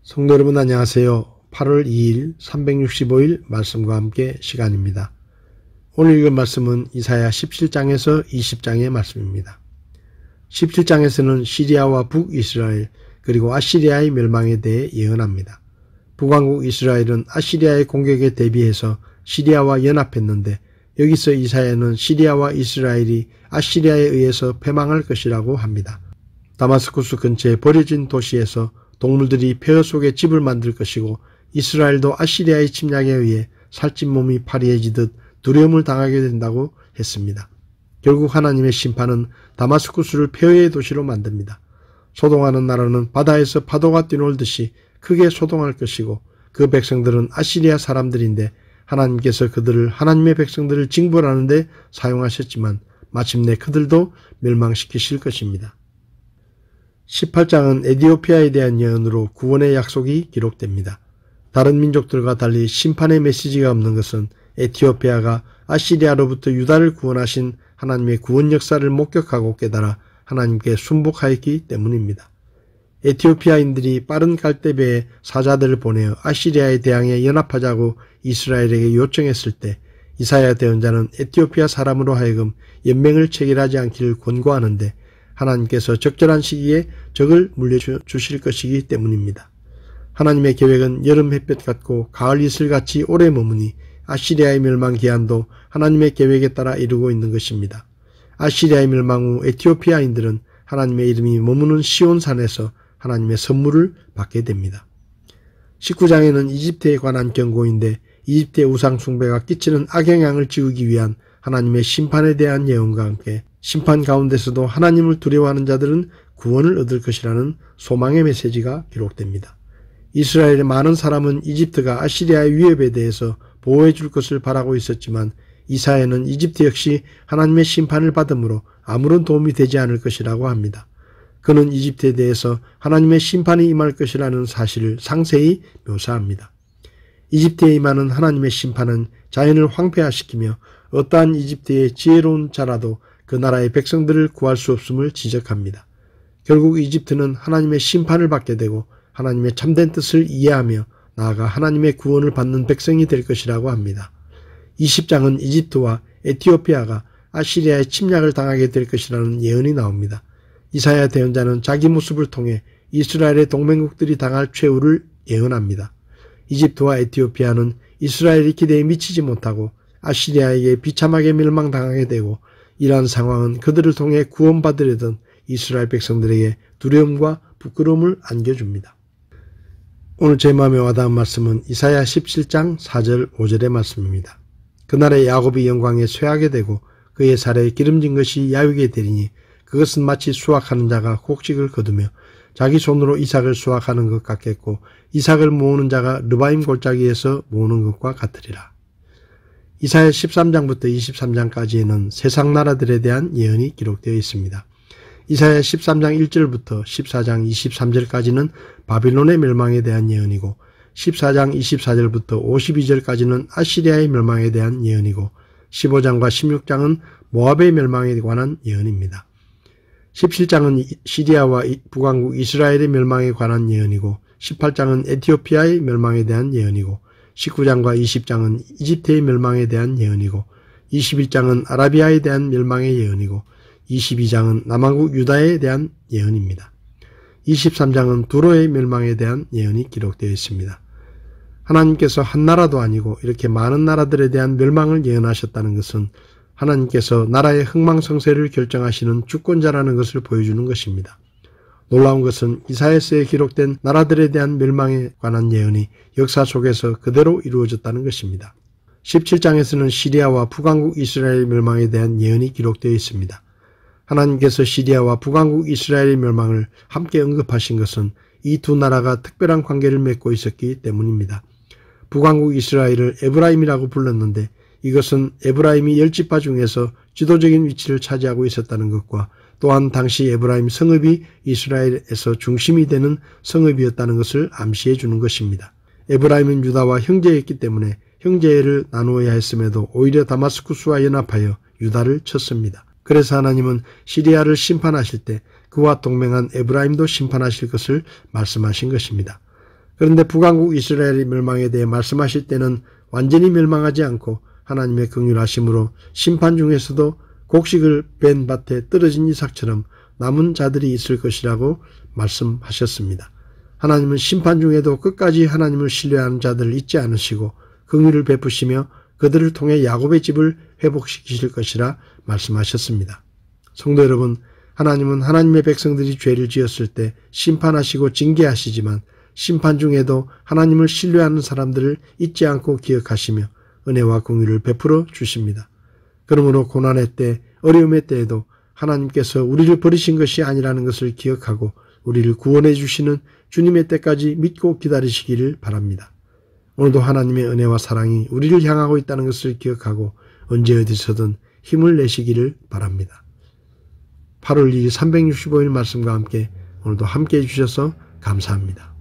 성도 여러분 안녕하세요. 8월 2일 365일 말씀과 함께 시간입니다. 오늘 읽은 말씀은 이사야 17장에서 20장의 말씀입니다. 17장에서는 시리아와 북이스라엘 그리고 아시리아의 멸망에 대해 예언합니다. 북왕국 이스라엘은 아시리아의 공격에 대비해서 시리아와 연합했는데 여기서 이사야는 시리아와 이스라엘이 아시리아에 의해서 패망할 것이라고 합니다. 다마스쿠스 근처의 버려진 도시에서 동물들이 폐허 속에 집을 만들 것이고 이스라엘도 아시리아의 침략에 의해 살찐 몸이 파리해지듯 두려움을 당하게 된다고 했습니다. 결국 하나님의 심판은 다마스쿠스를 폐허의 도시로 만듭니다. 소동하는 나라는 바다에서 파도가 뛰놀듯이 크게 소동할 것이고 그 백성들은 아시리아 사람들인데 하나님께서 그들을 하나님의 백성들을 징벌하는 데 사용하셨지만 마침내 그들도 멸망시키실 것입니다. 18장은 에티오피아에 대한 예언으로 구원의 약속이 기록됩니다. 다른 민족들과 달리 심판의 메시지가 없는 것은 에티오피아가 아시리아로부터 유다를 구원하신 하나님의 구원 역사를 목격하고 깨달아 하나님께 순복하였기 때문입니다. 에티오피아인들이 빠른 갈대배에 사자들을 보내어 아시리아에 대항해 연합하자고 이스라엘에게 요청했을 때 이사야 대언자는 에티오피아 사람으로 하여금 연맹을 체결하지 않기를 권고하는데 하나님께서 적절한 시기에 적을 물려주실 것이기 때문입니다. 하나님의 계획은 여름 햇볕 같고 가을 이슬같이 오래 머무니 아시리아의 멸망 기한도 하나님의 계획에 따라 이루고 있는 것입니다. 아시리아의 멸망 후 에티오피아인들은 하나님의 이름이 머무는 시온산에서 하나님의 선물을 받게 됩니다. 19장에는 이집트에 관한 경고인데 이집트의 우상 숭배가 끼치는 악영향을 지우기 위한 하나님의 심판에 대한 예언과 함께 심판 가운데서도 하나님을 두려워하는 자들은 구원을 얻을 것이라는 소망의 메시지가 기록됩니다. 이스라엘의 많은 사람은 이집트가 아시리아의 위협에 대해서 보호해 줄 것을 바라고 있었지만 이사야는 이집트 역시 하나님의 심판을 받음으로 아무런 도움이 되지 않을 것이라고 합니다. 그는 이집트에 대해서 하나님의 심판이 임할 것이라는 사실을 상세히 묘사합니다. 이집트에 임하는 하나님의 심판은 자연을 황폐화시키며 어떠한 이집트의 지혜로운 자라도 그 나라의 백성들을 구할 수 없음을 지적합니다. 결국 이집트는 하나님의 심판을 받게 되고 하나님의 참된 뜻을 이해하며 나아가 하나님의 구원을 받는 백성이 될 것이라고 합니다. 20장은 이집트와 에티오피아가 아시리아의 침략을 당하게 될 것이라는 예언이 나옵니다. 이사야 대언자는 자기 모습을 통해 이스라엘의 동맹국들이 당할 최후를 예언합니다. 이집트와 에티오피아는 이스라엘의 기대에 미치지 못하고 아시리아에게 비참하게 멸망당하게 되고 이러한 상황은 그들을 통해 구원받으려던 이스라엘 백성들에게 두려움과 부끄러움을 안겨줍니다. 오늘 제 마음에 와닿은 말씀은 이사야 17장 4절 5절의 말씀입니다. 그날에 야곱이 영광에 쇠하게 되고 그의 살에 기름진 것이 야위게 되리니 그것은 마치 수확하는 자가 곡식을 거두며 자기 손으로 이삭을 수확하는 것 같겠고 이삭을 모으는 자가 르바임 골짜기에서 모으는 것과 같으리라. 이사야 13장부터 23장까지에는 세상 나라들에 대한 예언이 기록되어 있습니다. 이사야 13장 1절부터 14장 23절까지는 바빌론의 멸망에 대한 예언이고 14장 24절부터 52절까지는 아시리아의 멸망에 대한 예언이고 15장과 16장은 모압의 멸망에 관한 예언입니다. 17장은 시리아와 북왕국 이스라엘의 멸망에 관한 예언이고 18장은 에티오피아의 멸망에 대한 예언이고 19장과 20장은 이집트의 멸망에 대한 예언이고 21장은 아라비아에 대한 멸망의 예언이고 22장은 남왕국 유다에 대한 예언입니다. 23장은 두로의 멸망에 대한 예언이 기록되어 있습니다. 하나님께서 한 나라도 아니고 이렇게 많은 나라들에 대한 멸망을 예언하셨다는 것은 하나님께서 나라의 흥망성쇠를 결정하시는 주권자라는 것을 보여주는 것입니다. 놀라운 것은 이사야서에 기록된 나라들에 대한 멸망에 관한 예언이 역사 속에서 그대로 이루어졌다는 것입니다. 17장에서는 시리아와 북왕국 이스라엘 멸망에 대한 예언이 기록되어 있습니다. 하나님께서 시리아와 북왕국 이스라엘의 멸망을 함께 언급하신 것은 이 두 나라가 특별한 관계를 맺고 있었기 때문입니다. 북왕국 이스라엘을 에브라임이라고 불렀는데 이것은 에브라임이 10지파 중에서 지도적인 위치를 차지하고 있었다는 것과 또한 당시 에브라임 성읍이 이스라엘에서 중심이 되는 성읍이었다는 것을 암시해 주는 것입니다. 에브라임은 유다와 형제였기 때문에 형제를 나누어야 했음에도 오히려 다마스쿠스와 연합하여 유다를 쳤습니다. 그래서 하나님은 시리아를 심판하실 때 그와 동맹한 에브라임도 심판하실 것을 말씀하신 것입니다. 그런데 북왕국 이스라엘의 멸망에 대해 말씀하실 때는 완전히 멸망하지 않고 하나님의 긍휼하심으로 심판 중에서도 곡식을 벤 밭에 떨어진 이삭처럼 남은 자들이 있을 것이라고 말씀하셨습니다. 하나님은 심판 중에도 끝까지 하나님을 신뢰하는 자들을 잊지 않으시고 긍휼을 베푸시며 그들을 통해 야곱의 집을 회복시키실 것이라 말씀하셨습니다. 성도 여러분, 하나님은 하나님의 백성들이 죄를 지었을 때 심판하시고 징계하시지만 심판 중에도 하나님을 신뢰하는 사람들을 잊지 않고 기억하시며 은혜와 긍휼을 베풀어 주십니다. 그러므로 고난의 때, 어려움의 때에도 하나님께서 우리를 버리신 것이 아니라는 것을 기억하고 우리를 구원해 주시는 주님의 때까지 믿고 기다리시기를 바랍니다. 오늘도 하나님의 은혜와 사랑이 우리를 향하고 있다는 것을 기억하고 언제 어디서든 힘을 내시기를 바랍니다. 8월 2일 365일 말씀과 함께 오늘도 함께해 주셔서 감사합니다.